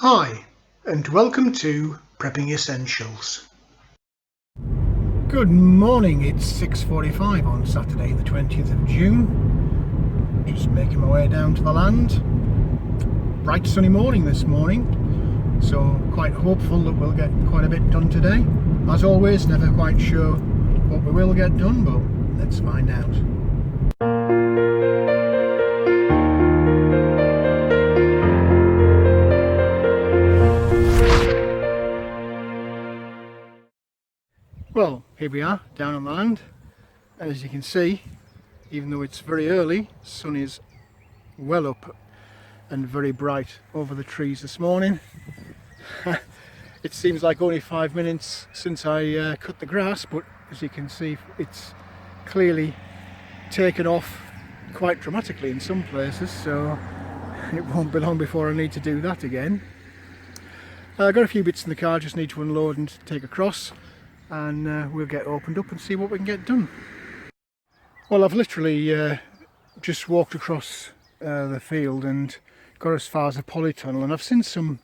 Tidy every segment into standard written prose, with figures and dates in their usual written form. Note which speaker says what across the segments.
Speaker 1: Hi, and welcome to Prepping Essentials. Good morning, it's 6:45 on Saturday the 20th of June. Just making my way down to the land. Bright sunny morning this morning, so quite hopeful that we'll get quite a bit done today. As always, never quite sure what we will get done, but let's find out. Well, here we are down on the land, and as you can see, even though it's very early, the sun is well up and very bright over the trees this morning. It seems like only 5 minutes since I cut the grass, but as you can see, it's clearly taken off quite dramatically in some places, so it won't be long before I need to do that again. I've got a few bits in the car, just need to unload and take across, and we'll get opened up and see what we can get done. Well, I've literally just walked across the field and got as far as a polytunnel, and I've seen some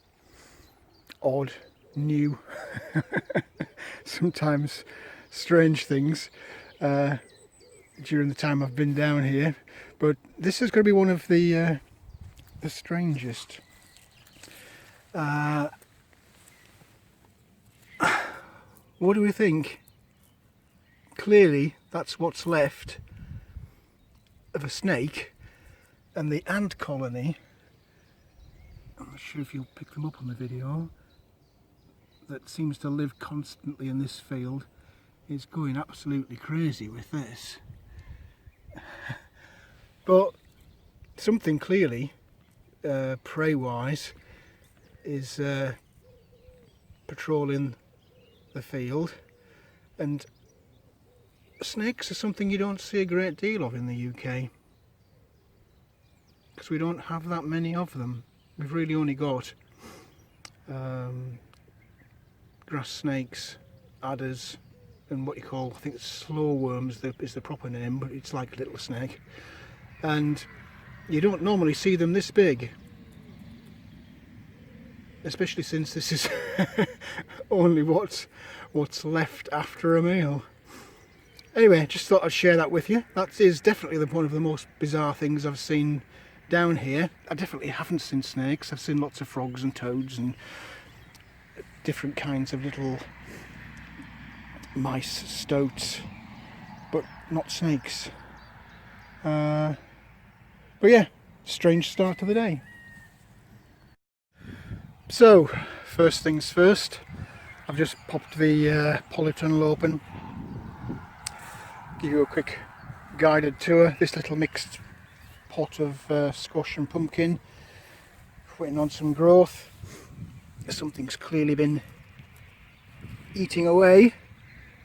Speaker 1: odd, new, sometimes strange things during the time I've been down here, but this is going to be one of the strangest. What do we think? Clearly that's what's left of a snake, and the ant colony, I'm not sure if you'll pick them up on the video, that seems to live constantly in this field is going absolutely crazy with this. But something clearly, prey wise, is patrolling the field, and snakes are something you don't see a great deal of in the UK because we don't have that many of them. We've really only got grass snakes, adders, and what you call, I think it's slow worms is the proper name, but it's like a little snake, and you don't normally see them this big, especially since this is only what's left after a meal. Anyway, just thought I'd share that with you. That is definitely one of the most bizarre things I've seen down here. I definitely haven't seen snakes. I've seen lots of frogs and toads and different kinds of little mice, stoats, but not snakes. But yeah, strange start to the day. So, first things first, I've just popped the polytunnel open. Give you a quick guided tour. This little mixed pot of squash and pumpkin, waiting on some growth. Something's clearly been eating away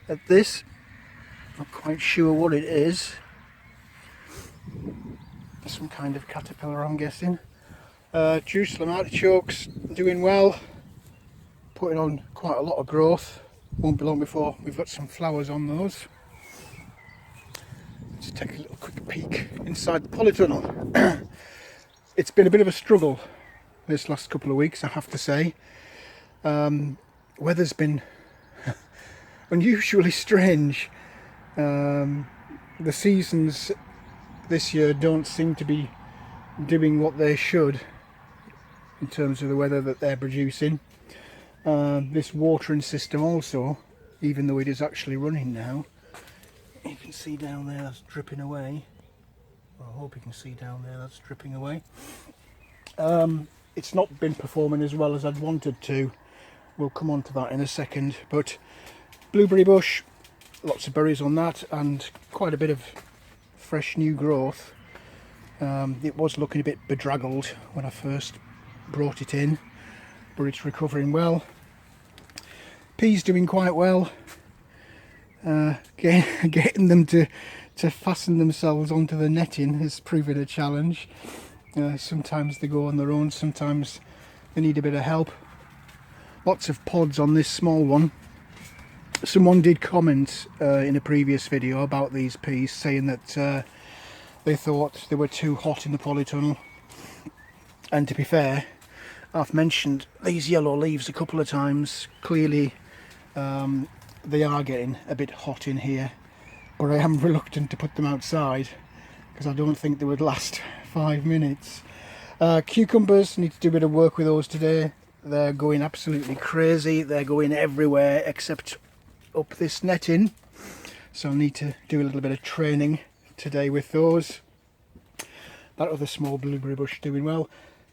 Speaker 1: at this. Not quite sure what it is. Some kind of caterpillar, I'm guessing. Jerusalem artichokes doing well, putting on quite a lot of growth. Won't be long before we've got some flowers on those. Let's take a little quick peek inside the polytunnel. It's been a bit of a struggle this last couple of weeks, I have to say. Weather's been unusually strange. The seasons this year don't seem to be doing what they should in terms of the weather that they're producing. This watering system also, even though it is actually running now, you can see down there that's dripping away. Well, I hope you can see down there that's dripping away. It's not been performing as well as I'd wanted to. We'll come on to that in a second, but blueberry bush, lots of berries on that, and quite a bit of fresh new growth. It was looking a bit bedraggled when I first brought it in, but it's recovering well. Peas doing quite well. Getting them to fasten themselves onto the netting has proven a challenge. Sometimes they go on their own, sometimes they need a bit of help. Lots of pods on this small one. Someone did comment in a previous video about these peas, saying that they thought they were too hot in the polytunnel, and to be fair, I've mentioned these yellow leaves a couple of times. Clearly they are getting a bit hot in here, but I am reluctant to put them outside because I don't think they would last 5 minutes. Cucumbers, need to do a bit of work with those today. They're going absolutely crazy. They're going everywhere except up this netting, so I'll need to do a little bit of training today with those. That other small blueberry bush doing well.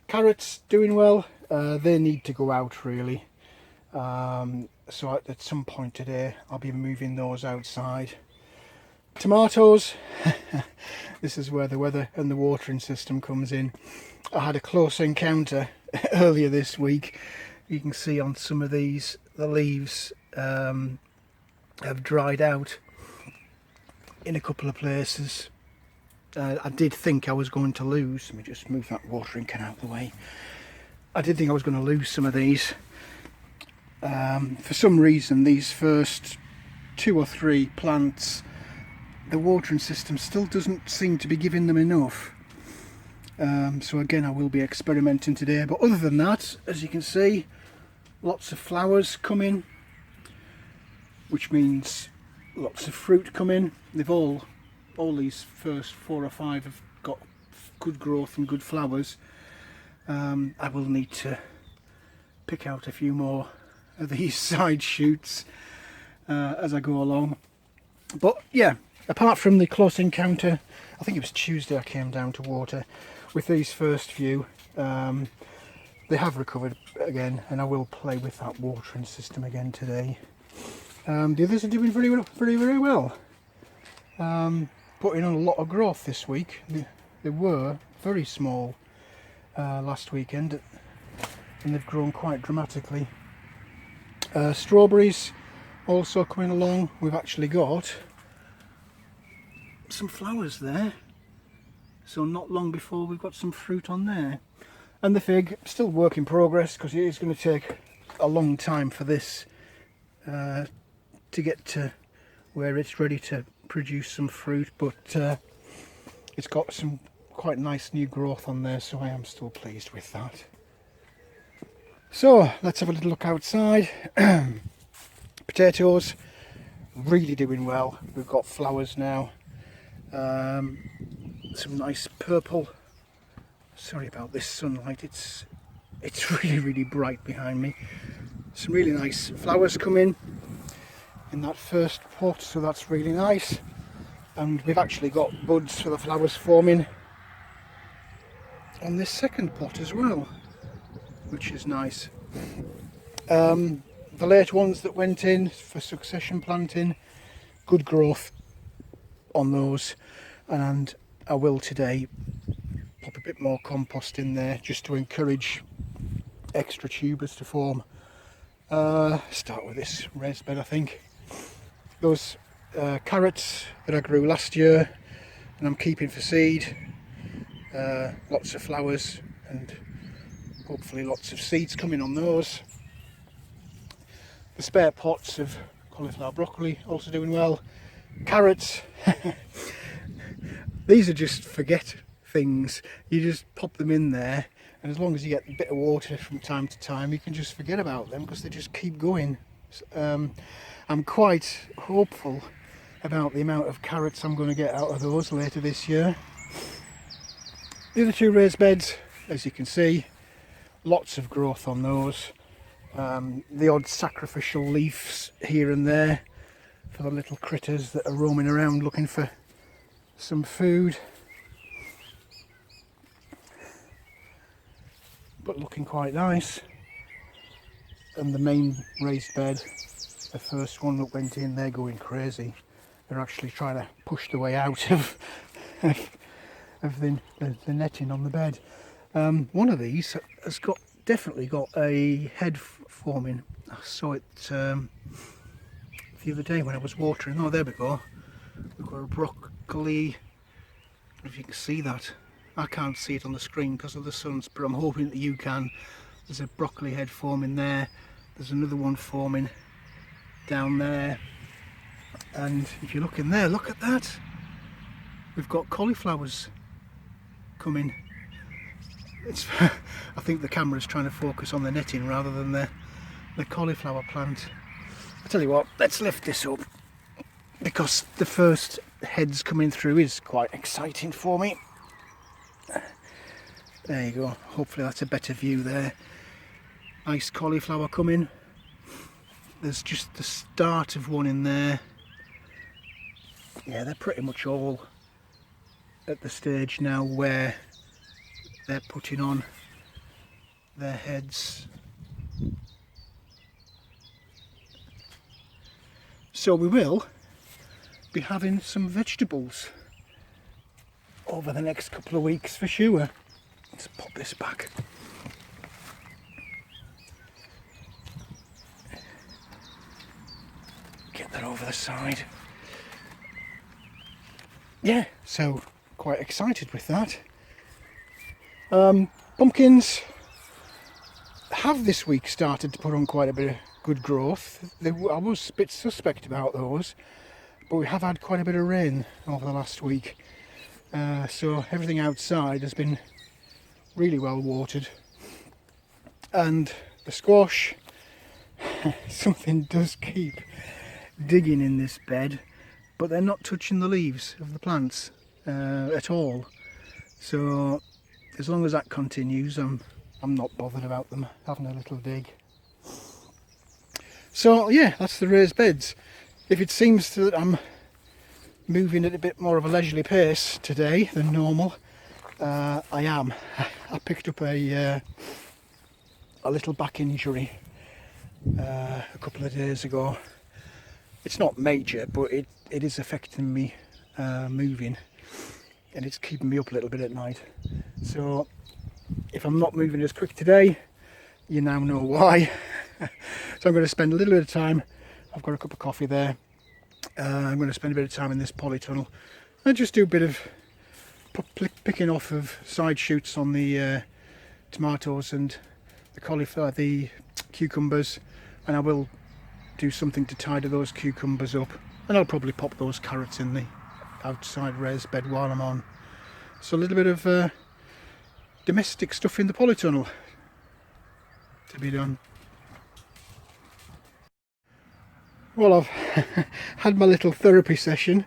Speaker 1: Carrots doing well. They need to go out really, so at some point today I'll be moving those outside. Tomatoes, this is where the weather and the watering system comes in. I had a close encounter earlier this week. You can see on some of these the leaves have dried out in a couple of places. I did think I was going to lose, let me just move that watering can out of the way. I did think I was going to lose some of these. For some reason these first 2 or 3 plants, the watering system still doesn't seem to be giving them enough. So again, I will be experimenting today, but other than that, as you can see, lots of flowers coming, which means lots of fruit coming. They've all these first 4 or 5 have got good growth and good flowers. I will need to pick out a few more of these side shoots as I go along. But yeah, apart from the close encounter, I think it was Tuesday I came down to water with these first few. They have recovered again, and I will play with that watering system again today. The others are doing very well. Putting on a lot of growth this week. They were very small last weekend, and they've grown quite dramatically. Strawberries also coming along. We've actually got some flowers there, so not long before we've got some fruit on there. And the fig, still work in progress, because it is going to take a long time for this to get to where it's ready to produce some fruit, but it's got some quite nice new growth on there, so I am still pleased with that. So let's have a little look outside. Potatoes, really doing well. We've got flowers now. Some nice purple. Sorry about this sunlight, it's really bright behind me. Some really nice flowers come in that first pot, so that's really nice. And we've actually got buds for the flowers forming on this second pot as well, which is nice. The late ones that went in for succession planting, good growth on those, and I will today pop a bit more compost in there just to encourage extra tubers to form. Start with this raised bed, I think. Those carrots that I grew last year and I'm keeping for seed, lots of flowers and hopefully lots of seeds coming on those. The spare pots of cauliflower broccoli also doing well. Carrots, these are just forget things. You just pop them in there, and as long as you get a bit of water from time to time, you can just forget about them because they just keep going. I'm quite hopeful about the amount of carrots I'm going to get out of those later this year. The other 2 raised beds, as you can see, lots of growth on those. The odd sacrificial leaves here and there for the little critters that are roaming around looking for some food. But looking quite nice. And the main raised bed, the first one that went in, they're going crazy. They're actually trying to push the way out of the netting on the bed. One of these has definitely got a head forming. I saw it the other day when I was watering. Oh, there we go. We've got a broccoli. I don't know if you can see that. I can't see it on the screen because of the sun, but I'm hoping that you can. There's a broccoli head forming there. There's another one forming down there. And if you look in there, look at that. We've got cauliflowers coming. it's I think the camera's trying to focus on the netting rather than the cauliflower plant. I tell you what, let's lift this up, because the first heads coming through is quite exciting for me. There you go, hopefully that's a better view there. Nice cauliflower coming. There's just the start of one in there. Yeah, they're pretty much all at the stage now where they're putting on their heads. So we will be having some vegetables over the next couple of weeks for sure. Let's pop this back. Get that over the side. Yeah, so quite excited with that. Pumpkins have this week started to put on quite a bit of good growth. I was a bit suspect about those, but we have had quite a bit of rain over the last week, so everything outside has been really well watered. And the squash, something does keep digging in this bed, but they're not touching the leaves of the plants at all. So as long as that continues, I'm not bothered about them having a little dig. So yeah, that's the raised beds. If it seems that I'm moving at a bit more of a leisurely pace today than normal, I am. I picked up a little back injury a couple of days ago. It's not major, but it is affecting me moving, and it's keeping me up a little bit at night. So if I'm not moving as quick today, you now know why. So I'm going to spend a little bit of time. I've got a cup of coffee there. I'm going to spend a bit of time in this polytunnel and just do a bit of picking off of side shoots on the tomatoes and the cauliflower, the cucumbers, and I will do something to tidy those cucumbers up, and I'll probably pop those carrots in the outside raised bed while I'm on. So a little bit of domestic stuff in the polytunnel to be done. Well, I've had my little therapy session.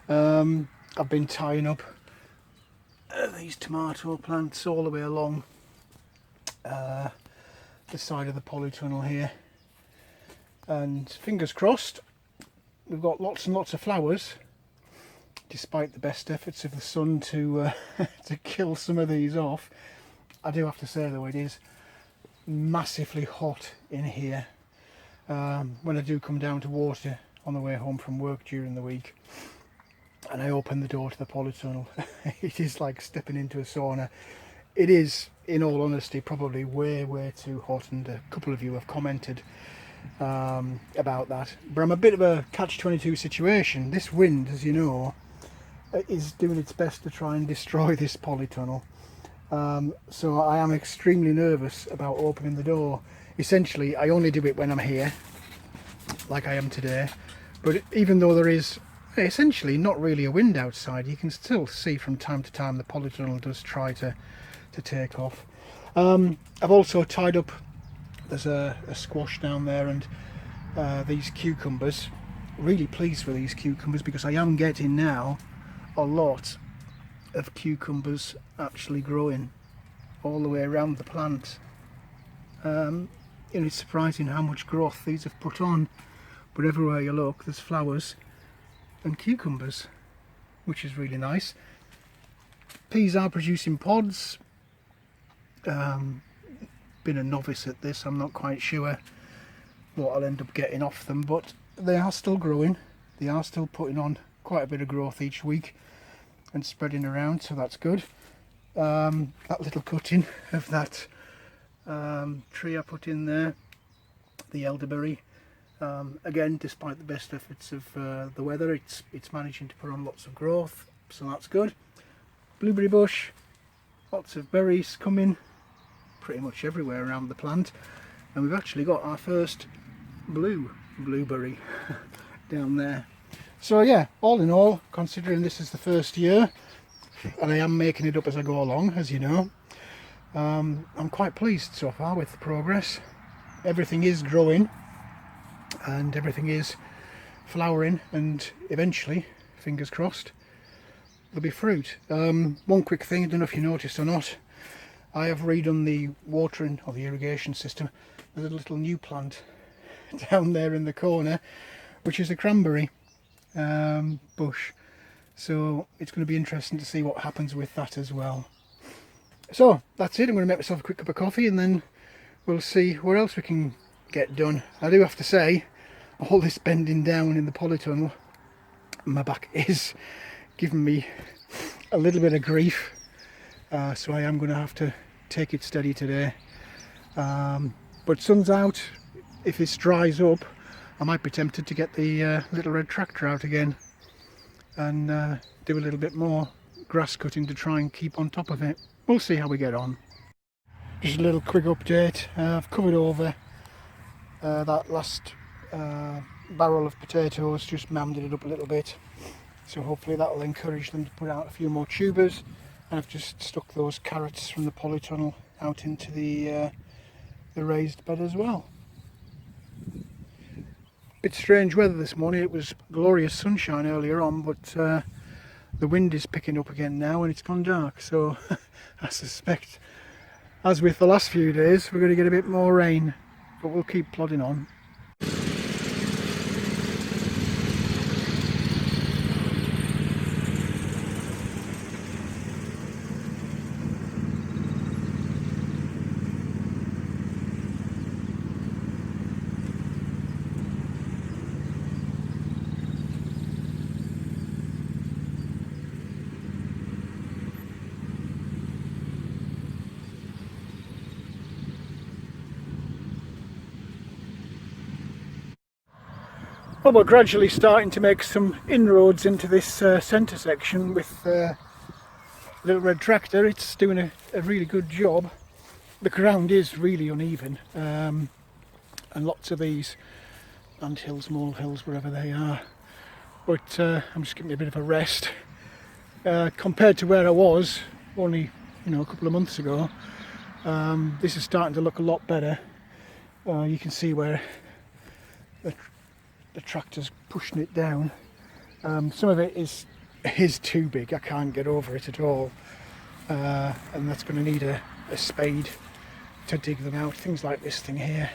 Speaker 1: I've been tying up these tomato plants all the way along the side of the polytunnel here, and fingers crossed we've got lots and lots of flowers, despite the best efforts of the sun to to kill some of these off. I do have to say though, it is massively hot in here. When I do come down to water on the way home from work during the week, and I open the door to the polytunnel, it is like stepping into a sauna. It is, in all honesty, probably way too hot, and a couple of you have commented about that. But I'm a bit of a catch-22 situation. This wind, as you know, is doing its best to try and destroy this polytunnel. So I am extremely nervous about opening the door. Essentially, I only do it when I'm here, like I am today. But even though there is essentially not really a wind outside, you can still see from time to time the polytunnel does try to take off. I've also tied up, there's a squash down there, and these cucumbers. Really pleased with these cucumbers, because I am getting now a lot of cucumbers actually growing all the way around the plant. And it's surprising how much growth these have put on, but everywhere you look there's flowers and cucumbers, which is really nice. Peas are producing pods. Been a novice at this, I'm not quite sure what I'll end up getting off them, but they are still growing. They are still putting on quite a bit of growth each week and spreading around, so that's good. That little cutting of that tree I put in there, the elderberry, again, despite the best efforts of the weather, it's managing to put on lots of growth, so that's good. Blueberry bush, lots of berries coming pretty much everywhere around the plant, and we've actually got our first blueberry down there. So yeah, all in all, considering this is the first year and I am making it up as I go along, as you know, I'm quite pleased so far with the progress. Everything is growing and everything is flowering, and eventually, fingers crossed, there'll be fruit. One quick thing, I don't know if you noticed or not, I have redone the watering or the irrigation system. There's a little new plant down there in the corner, which is a cranberry bush. So it's going to be interesting to see what happens with that as well. So that's it. I'm going to make myself a quick cup of coffee and then we'll see where else we can get done. I do have to say, all this bending down in the polytunnel, my back is giving me a little bit of grief. So I am going to have to take it steady today. But sun's out. If this dries up, I might be tempted to get the little red tractor out again and do a little bit more grass cutting to try and keep on top of it. We'll see how we get on. Just a little quick update. I've covered over that last barrel of potatoes, just mammed it up a little bit. So hopefully that will encourage them to put out a few more tubers. And I've just stuck those carrots from the polytunnel out into the raised bed as well. Bit strange weather this morning. It was glorious sunshine earlier on, but the wind is picking up again now and it's gone dark. So I suspect, as with the last few days, we're going to get a bit more rain, but we'll keep plodding on. Well, we're gradually starting to make some inroads into this centre section with Little Red Tractor. It's doing a really good job. The ground is really uneven, and lots of these anthills, molehills, wherever they are. But I'm just giving me a bit of a rest. Compared to where I was only a couple of months ago, this is starting to look a lot better. You can see where the tractor's pushing it down. Some of it is too big. I can't get over it at all, and that's going to need a spade to dig them out. Things like this thing here,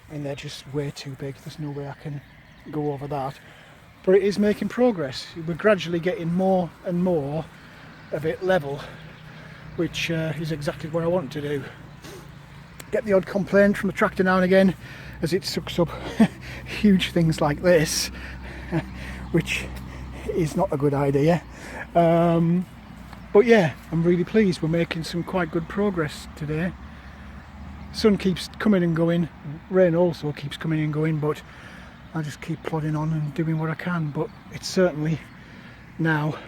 Speaker 1: I mean, they're just way too big. There's no way I can go over that, but it is making progress. We're gradually getting more and more of it level, which is exactly what I want to do. Get the odd complaint from the tractor now and again as it sucks up huge things like this, which is not a good idea. But yeah, I'm really pleased. We're making some quite good progress today. Sun keeps coming and going, rain also keeps coming and going, but I just keep plodding on and doing what I can. But it's certainly now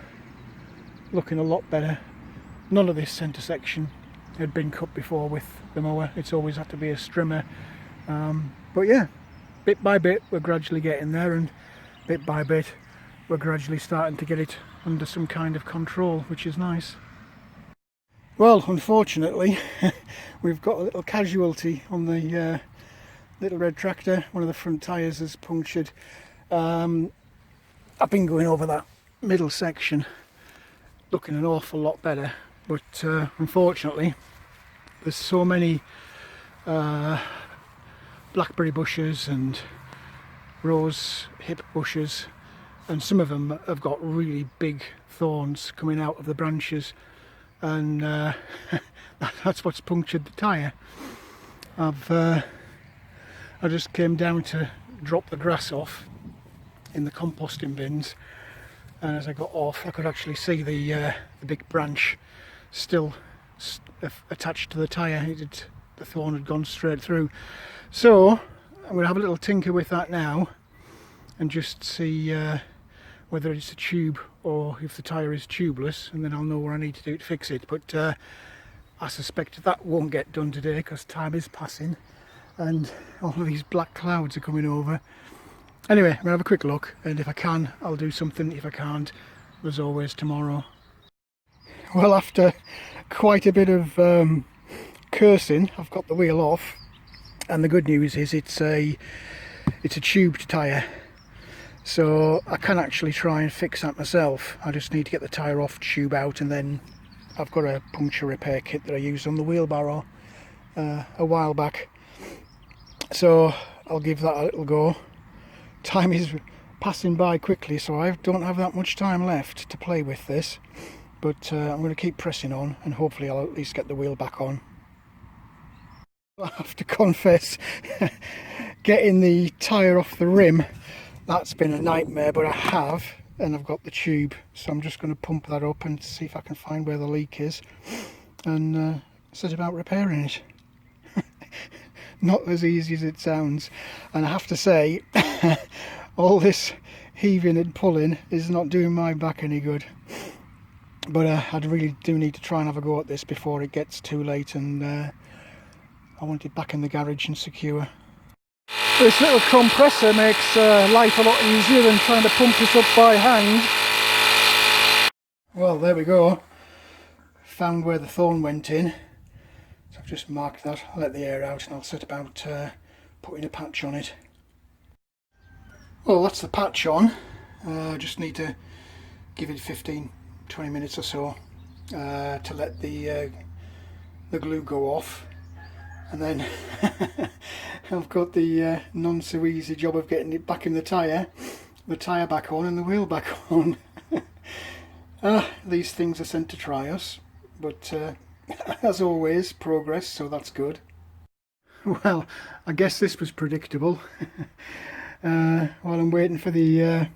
Speaker 1: looking a lot better. None of this centre section had been cut before with the mower. It's always had to be a strimmer. But yeah, bit by bit we're gradually getting there, and bit by bit we're gradually starting to get it under some kind of control, which is nice. Well, unfortunately we've got a little casualty on the Little Red Tractor. One of the front tyres has punctured. I've been going over that middle section looking an awful lot better, but unfortunately there's so many blackberry bushes and rose hip bushes, and some of them have got really big thorns coming out of the branches, and that's what's punctured the tyre. I just came down to drop the grass off in the composting bins, and as I got off I could actually see the big branch still attached to the tyre. The thorn had gone straight through. So I'm going to have a little tinker with that now and just see whether it's a tube or if the tyre is tubeless, and then I'll know what I need to do to fix it. But I suspect that won't get done today because time is passing and all of these black clouds are coming over. Anyway, I'm going to have a quick look, and if I can I'll do something. If I can't, there's always tomorrow. Well, after quite a bit of cursing, I've got the wheel off, and the good news is it's a tubed tyre, so I can actually try and fix that myself. I just need to get the tyre off, tube out, and then I've got a puncture repair kit that I used on the wheelbarrow a while back, so I'll give that a little go. Time is passing by quickly, so I don't have that much time left to play with this, but I'm going to keep pressing on, and hopefully I'll at least get the wheel back on. I have to confess, getting the tyre off the rim, that's been a nightmare, but I have, and I've got the tube, so I'm just going to pump that up and see if I can find where the leak is, and set about repairing it. Not as easy as it sounds, and I have to say, all this heaving and pulling is not doing my back any good. But I really do need to try and have a go at this before it gets too late, and I want it back in the garage and secure. This little compressor makes life a lot easier than trying to pump this up by hand. Well, there we go. Found where the thorn went in. So I've just marked that, I'll let the air out, and I'll set about putting a patch on it. Well, that's the patch on. Just need to give it 15-20 minutes or so to let the glue go off, and then I've got the non so easy job of getting it back in the tyre back on and the wheel back on. These things are sent to try us, but as always, progress, so that's good. Well, I guess this was predictable. While I'm waiting for the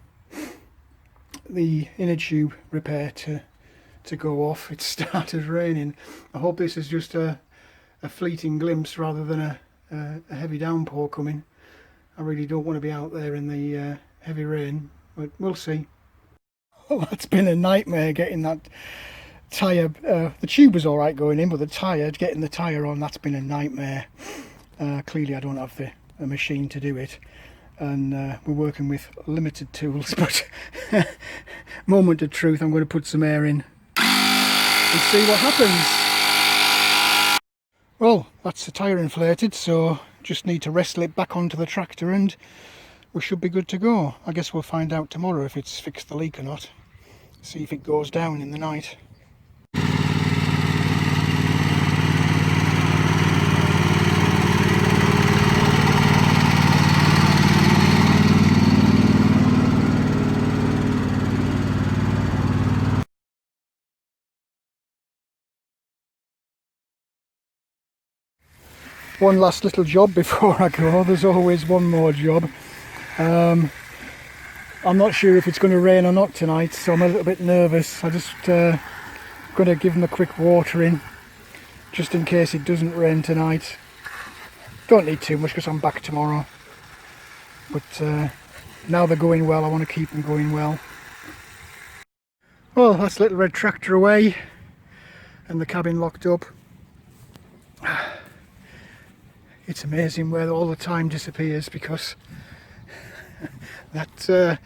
Speaker 1: inner tube repair to go off, it started raining. I hope this is just a fleeting glimpse rather than a heavy downpour coming. I really don't want to be out there in the heavy rain, but we'll see. Well, that's been a nightmare getting that tyre. The tube was alright going in, but getting the tyre on, that's been a nightmare. Clearly I don't have the machine to do it, and we're working with limited tools, but moment of truth, I'm going to put some air in and see what happens. Well, that's the tyre inflated, so just need to wrestle it back onto the tractor and we should be good to go. I guess we'll find out tomorrow if it's fixed the leak or not. See if it goes down in the night. One last little job before I go. There's always one more job. I'm not sure if it's going to rain or not tonight, so I'm a little bit nervous. I just going to give them a quick watering just in case it doesn't rain tonight. Don't need too much because I'm back tomorrow, but now they're going well, I want to keep them going well. Well, that's Little Red Tractor away and the cabin locked up. It's amazing where all the time disappears, because that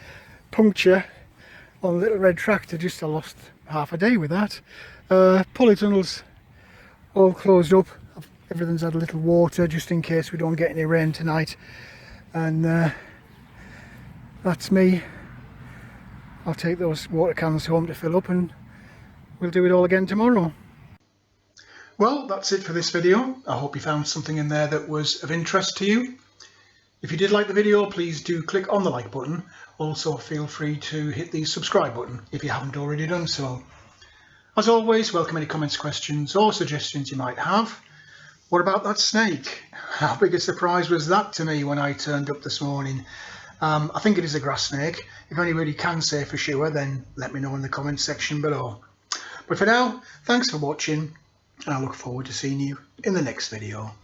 Speaker 1: puncture on Little Red Tractor, just I lost half a day with that. Polytunnels all closed up, everything's had a little water just in case we don't get any rain tonight, and that's me. I'll take those water cans home to fill up and we'll do it all again tomorrow. Well, that's it for this video. I hope you found something in there that was of interest to you. If you did like the video, please do click on the like button. Also, feel free to hit the subscribe button if you haven't already done so. As always, welcome any comments, questions or suggestions you might have. What about that snake? How big a surprise was that to me when I turned up this morning? I think it is a grass snake. If anybody can say for sure, then let me know in the comments section below. But for now, thanks for watching, and I look forward to seeing you in the next video.